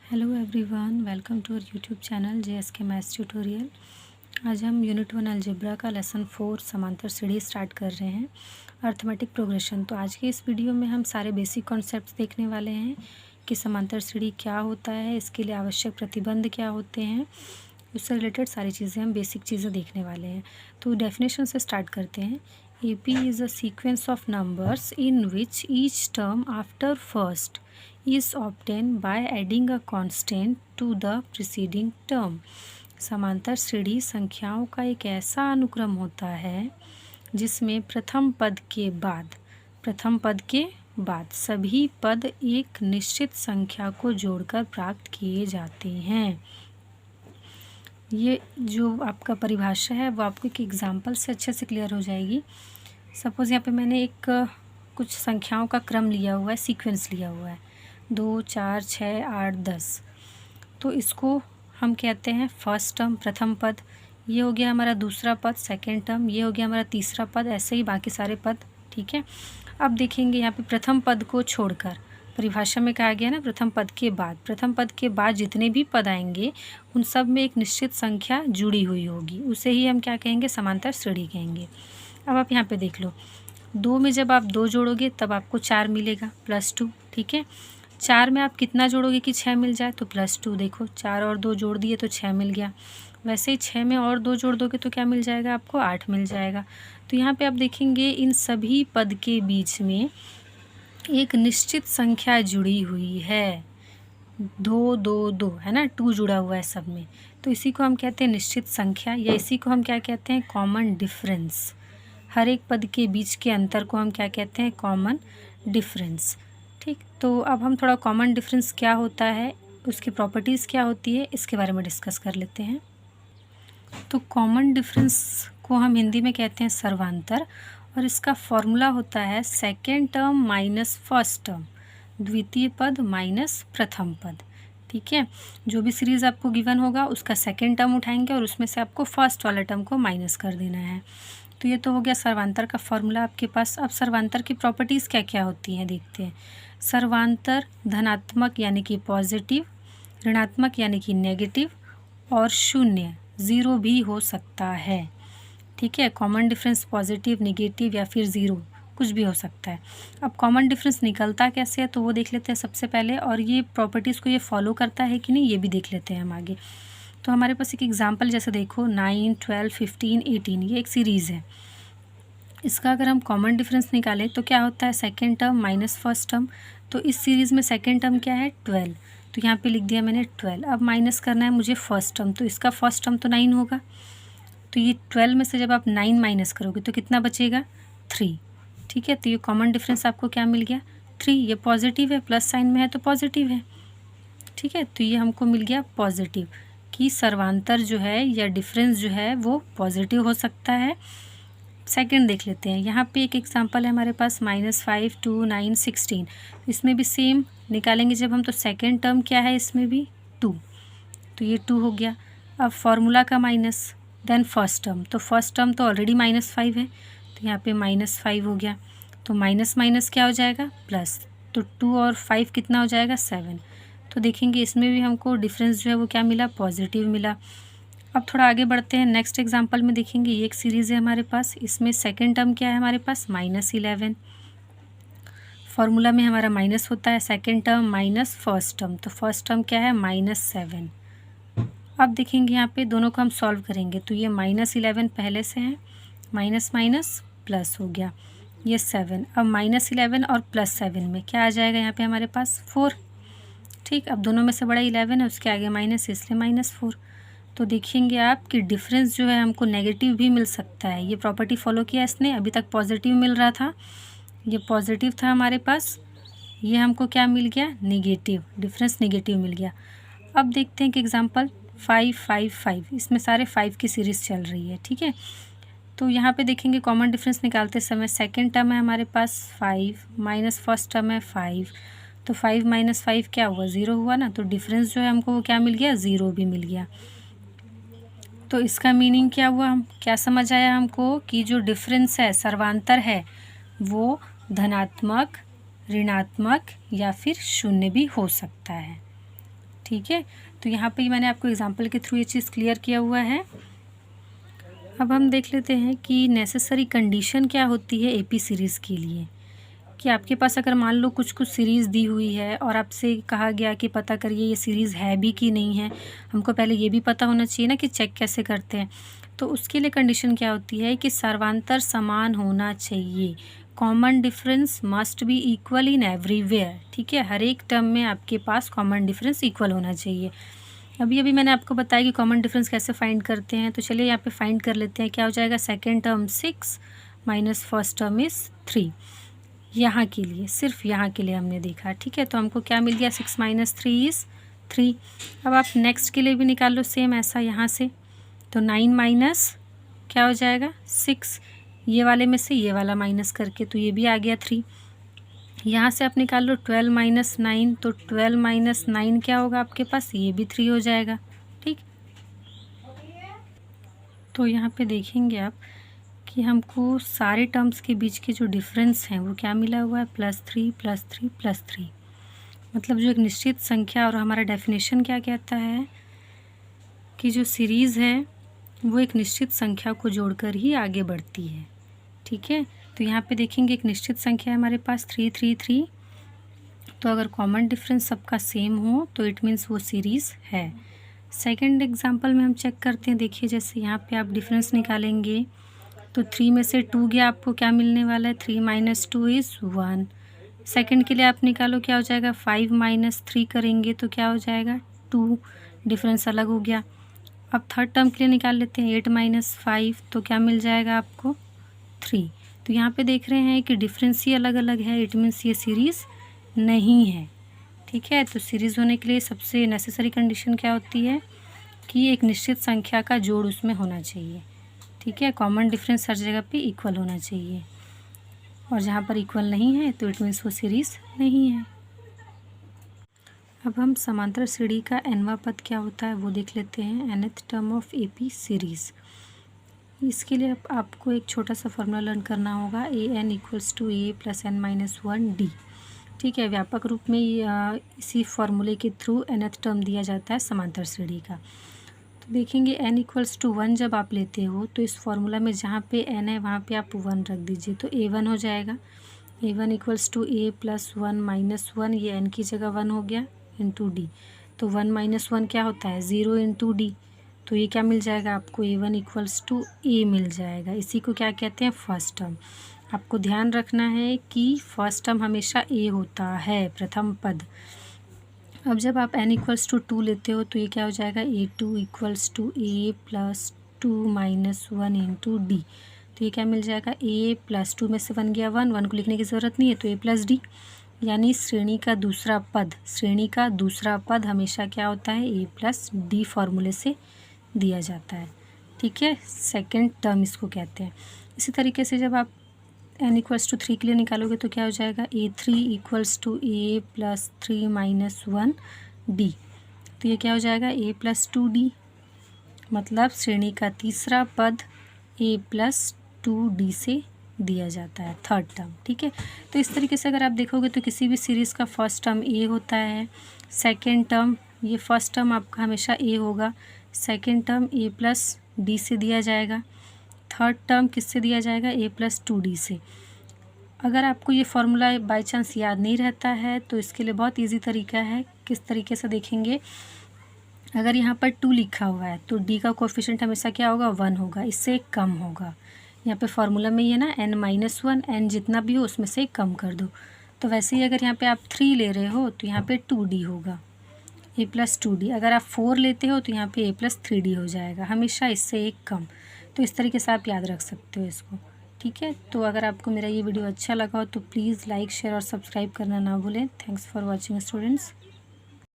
Hello everyone, welcome to our YouTube channel JSK maths tutorial. आज हम unit 1 algebra का lesson 4 समांतर सीढ़ी स्टार्ट कर रहे हैं, अर्थमेटिक प्रोग्रेशन। तो आज के इस वीडियो में हम सारे बेसिक कॉन्सेप्ट्स देखने वाले हैं कि समांतर सीढ़ी क्या होता है, इसके लिए आवश्यक प्रतिबंध क्या होते हैं, उससे रिलेटेड सारी चीज़ें हम बेसिक चीज़ें देखने वाले हैं। तो डेफिनेशन से स्टार्ट करते हैं। AP is a sequence of numbers in which each term after first is obtained by adding a constant to the preceding term। समांतर श्रेणी संख्याओं का एक ऐसा अनुक्रम होता है जिसमें प्रथम पद के बाद सभी पद एक निश्चित संख्या को जोड़कर प्राप्त किए जाते हैं। ये जो आपका परिभाषा है वो आपको एक एग्जाम्पल से अच्छे से क्लियर हो जाएगी। सपोज़ यहाँ पे मैंने एक कुछ संख्याओं का क्रम लिया हुआ है, सीक्वेंस लिया हुआ है 2, 4, 6, 8, 10। तो इसको हम कहते हैं फर्स्ट टर्म, प्रथम पद। ये हो गया हमारा दूसरा पद, सेकेंड टर्म। ये हो गया हमारा तीसरा पद, ऐसे ही बाकी सारे पद। ठीक है, अब देखेंगे यहाँ पे प्रथम पद को छोड़कर परिभाषा में कहा गया ना, प्रथम पद के बाद जितने भी पद आएंगे उन सब में एक निश्चित संख्या जुड़ी हुई होगी, उसे ही हम क्या कहेंगे, समांतर श्रेणी कहेंगे। अब आप यहाँ पे देख लो, 2 में जब आप 2 जोड़ोगे तब आपको 4 मिलेगा +2। ठीक है, 4 में आप कितना जोड़ोगे कि 6 मिल जाए, तो +2। देखो 4 और 2 जोड़ दिए तो 6 मिल गया। वैसे ही 6 में और 2 जोड़ दोगे तो क्या मिल जाएगा आपको, 8 मिल जाएगा। तो यहाँ पे आप देखेंगे इन सभी पद के बीच में एक निश्चित संख्या जुड़ी हुई है। 2, 2, 2 है ना, 2 जुड़ा हुआ है सब में। तो इसी को हम कहते हैं निश्चित संख्या, या इसी को हम क्या कहते हैं, कॉमन डिफरेंस। हर एक पद के बीच के अंतर को हम क्या कहते हैं, कॉमन डिफरेंस। ठीक, तो अब हम थोड़ा कॉमन डिफरेंस क्या होता है, उसकी प्रॉपर्टीज़ क्या होती है, इसके बारे में डिस्कस कर लेते हैं। तो कॉमन डिफरेंस को हम हिंदी में कहते हैं सर्वांतर, और इसका फॉर्मूला होता है second term minus first term, द्वितीय पद माइनस प्रथम पद। ठीक है, जो भी सीरीज़ आपको गिवन होगा उसका सेकेंड टर्म उठाएंगे और उसमें से आपको फर्स्ट वाला टर्म को माइनस कर देना है। तो ये तो हो गया सर्वांतर का फॉर्मूला आपके पास। अब सर्वांतर की प्रॉपर्टीज़ क्या क्या होती हैं देखते हैं। सर्वांतर धनात्मक यानी कि पॉजिटिव, ऋणात्मक यानी कि नेगेटिव, और शून्य, ज़ीरो भी हो सकता है। ठीक है, कॉमन डिफरेंस पॉजिटिव, नेगेटिव या फिर ज़ीरो, कुछ भी हो सकता है। अब कॉमन डिफरेंस निकलता कैसे है तो वो देख लेते हैं सबसे पहले, और ये प्रॉपर्टीज़ को ये फॉलो करता है कि नहीं ये भी देख लेते हैं हम आगे। तो हमारे पास एक एग्जांपल जैसे देखो 9, 12, 15, 18, ये एक सीरीज़ है। इसका अगर हम कॉमन डिफरेंस निकालें तो क्या होता है, second term minus first term. तो इस सीरीज़ में सेकेंड टर्म क्या है, 12। तो यहाँ पे लिख दिया मैंने 12। अब माइनस करना है मुझे फर्स्ट टर्म, तो इसका फर्स्ट टर्म तो 9 होगा। तो ये 12 में से जब आप 9 माइनस करोगे तो कितना बचेगा, 3। ठीक है, तो ये कॉमन डिफरेंस आपको क्या मिल गया, 3। ये पॉजिटिव है, प्लस साइन में है तो पॉजिटिव है। ठीक है, तो ये हमको मिल गया पॉजिटिव, कि सर्वांतर जो है या डिफरेंस जो है वो पॉजिटिव हो सकता है। सेकंड देख लेते हैं, यहाँ पे एक एग्जांपल है हमारे पास -5, 2, 9, 16। इसमें भी सेम निकालेंगे जब हम, तो सेकंड टर्म क्या है इसमें भी 2, तो ये 2 हो गया। अब फॉर्मूला का माइनस, देन फर्स्ट टर्म, तो फर्स्ट टर्म तो ऑलरेडी -5 है, तो यहाँ पे -5 हो गया। तो माइनस माइनस क्या हो जाएगा, प्लस। तो 2 और 5 कितना हो जाएगा, 7। तो देखेंगे इसमें भी हमको डिफरेंस जो है वो क्या मिला, पॉजिटिव मिला। अब थोड़ा आगे बढ़ते हैं, नेक्स्ट एग्जांपल में देखेंगे, ये एक सीरीज़ है हमारे पास। इसमें सेकंड टर्म क्या है हमारे पास, -11। फॉर्मूला में हमारा माइनस होता है, second term minus first term, तो फर्स्ट टर्म क्या है, -7। अब देखेंगे यहाँ पे दोनों को हम सॉल्व करेंगे, तो ये -11 पहले से है, माइनस माइनस प्लस हो गया, ये 7। अब -11 और +7 में क्या आ जाएगा यहाँ पे हमारे पास, 4। ठीक, अब दोनों में से बड़ा 11 है, उसके आगे माइनस, इसलिए -4। तो देखेंगे आप कि डिफरेंस जो है हमको नेगेटिव भी मिल सकता है। ये प्रॉपर्टी फॉलो किया इसने, अभी तक पॉजिटिव मिल रहा था, ये पॉजिटिव था हमारे पास, ये हमको क्या मिल गया, नेगेटिव, डिफरेंस नेगेटिव मिल गया। अब देखते हैं कि एग्जांपल 5, 5, 5, इसमें सारे 5 की सीरीज़ चल रही है। ठीक है, तो यहाँ पे देखेंगे कॉमन डिफरेंस निकालते समय सेकंड टर्म है हमारे पास 5, माइनस फर्स्ट टर्म है 5, तो 5 - 5 क्या हुआ, 0 हुआ ना। तो डिफरेंस जो है हमको वो क्या मिल गया, 0 भी मिल गया। तो इसका मीनिंग क्या हुआ, हम क्या समझ आया हमको, कि जो डिफरेंस है, सर्वांतर है, वो धनात्मक, ऋणात्मक या फिर शून्य भी हो सकता है। ठीक है, तो यहाँ पे मैंने आपको एग्जांपल के थ्रू ये चीज़ क्लियर किया हुआ है। अब हम देख लेते हैं कि नेसेसरी कंडीशन क्या होती है एपी सीरीज़ के लिए। कि आपके पास अगर मान लो कुछ सीरीज़ दी हुई है और आपसे कहा गया कि पता करिए ये सीरीज़ है भी कि नहीं है। हमको पहले ये भी पता होना चाहिए ना कि चेक कैसे करते हैं। तो उसके लिए कंडीशन क्या होती है कि सर्वांतर समान होना चाहिए, common difference must be equal in everywhere. ठीक है, हर एक टर्म में आपके पास कॉमन डिफरेंस इक्वल होना चाहिए। अभी मैंने आपको बताया कि कॉमन डिफरेंस कैसे फाइंड करते हैं, तो चलिए यहाँ पे फाइंड कर लेते हैं। क्या हो जाएगा, second term 6 minus first term is 3। यहाँ के लिए, सिर्फ यहाँ के लिए हमने देखा। ठीक है, तो हमको क्या मिल गया, 6 माइनस 3 इज़ 3। अब आप नेक्स्ट के लिए भी निकाल लो सेम ऐसा यहाँ से। तो 9 माइनस क्या हो जाएगा 6, ये वाले में से ये वाला माइनस करके, तो ये भी आ गया 3। यहाँ से आप निकाल लो 12 माइनस 9, तो 12 माइनस 9 क्या होगा आपके पास, ये भी 3 हो जाएगा। ठीक, तो यहाँ पे देखेंगे आप कि हमको सारे टर्म्स के बीच के जो डिफरेंस हैं वो क्या मिला हुआ है, +3 +3 +3। मतलब जो एक निश्चित संख्या, और हमारा डेफिनेशन क्या कहता है कि जो सीरीज़ है वो एक निश्चित संख्या को जोड़कर ही आगे बढ़ती है। ठीक है, तो यहाँ पे देखेंगे एक निश्चित संख्या है हमारे पास 3 3 3। तो अगर कॉमन डिफरेंस सबका सेम हो तो इट मीन्स वो सीरीज़ है। सेकंड एग्जांपल में हम चेक करते हैं। देखिए जैसे यहाँ पे आप डिफरेंस निकालेंगे तो 3 में से 2 गया, आपको क्या मिलने वाला है, 3 माइनस 2 इज़ 1। सेकंड के लिए आप निकालो, क्या हो जाएगा, 5 माइनस 3 करेंगे तो क्या हो जाएगा 2, डिफरेंस अलग हो गया। अब थर्ड टर्म के लिए निकाल लेते हैं, 8 माइनस 5, तो क्या मिल जाएगा आपको 3। तो यहाँ पे देख रहे हैं कि डिफरेंस ही अलग अलग है, इट मीन्स ये सीरीज़ नहीं है। ठीक है, तो सीरीज़ होने के लिए सबसे नेसेसरी कंडीशन क्या होती है कि एक निश्चित संख्या का जोड़ उसमें होना चाहिए। ठीक है, कॉमन डिफरेंस हर जगह पे इक्वल होना चाहिए, और जहाँ पर इक्वल नहीं है तो इट मीन्स वो सीरीज़ नहीं है। अब हम समांतर श्रेणी का nवां पद क्या होता है वो देख लेते हैं, nth term of AP series. इसके लिए आपको एक छोटा सा फॉर्मूला लर्न करना होगा, an equals to a plus n minus 1d। ठीक है, व्यापक रूप में इसी फॉर्मूले के थ्रू nth टर्म दिया जाता है समांतर श्रेणी का। तो देखेंगे n इक्वल्स टू 1 जब आप लेते हो तो इस फॉर्मूला में जहाँ पे n है वहाँ पे आप 1 रख दीजिए, तो a1 हो जाएगा। a1 equals to a plus 1 minus 1, ये n की जगह 1 हो गया, इंटू d। तो 1 माइनस 1 क्या होता है, 0 इंटू d। तो ये क्या मिल जाएगा आपको, a1 इक्वल्स टू a मिल जाएगा। इसी को क्या कहते हैं, फर्स्ट टर्म। आपको ध्यान रखना है कि फर्स्ट टर्म हमेशा a होता है, प्रथम पद। अब जब आप n इक्वल्स टू 2 लेते हो तो ये क्या हो जाएगा, a2 equals to a plus 2 minus 1 into d. तो ये क्या मिल जाएगा, a प्लस 2 में से 1 गया 1, 1 को लिखने की ज़रूरत नहीं है, तो a प्लस डी। यानी श्रेणी का दूसरा पद हमेशा क्या होता है, a प्लस डी फॉर्मूले से दिया जाता है। ठीक है, सेकंड टर्म इसको कहते हैं। इसी तरीके से जब आप n इक्वल्स टू 3 के लिए निकालोगे तो क्या हो जाएगा, a3 equals to a plus 3 minus 1 d। तो ये क्या हो जाएगा, a प्लस 2d। मतलब श्रेणी का तीसरा पद a प्लस 2d से दिया जाता है, थर्ड टर्म। ठीक है, तो इस तरीके से अगर आप देखोगे तो किसी भी सीरीज़ का फर्स्ट टर्म a होता है, सेकेंड टर्म, ये फर्स्ट टर्म आपका हमेशा a होगा, second term a plus D से दिया जाएगा, थर्ड टर्म किससे दिया जाएगा, a प्लस 2d से। अगर आपको ये फॉर्मूला बाय चांस याद नहीं रहता है तो इसके लिए बहुत इजी तरीका है। किस तरीके से देखेंगे, अगर यहाँ पर 2 लिखा हुआ है तो d का कोफिशिएंट हमेशा क्या होगा, 1 होगा, इससे कम होगा। यहाँ पे फॉर्मूला में ये ना n माइनस 1, n जितना भी हो उसमें से कम कर दो। तो वैसे ही अगर यहाँ पे आप 3 ले रहे हो तो यहाँ पे 2d होगा, a प्लस 2d। अगर आप 4 लेते हो तो यहाँ पे a प्लस 3d हो जाएगा, हमेशा इससे एक कम। तो इस तरीके से आप याद रख सकते हो इसको। ठीक है, तो अगर आपको मेरा ये वीडियो अच्छा लगा हो तो प्लीज़ लाइक, शेयर और सब्सक्राइब करना ना भूलें। Thanks for watching students.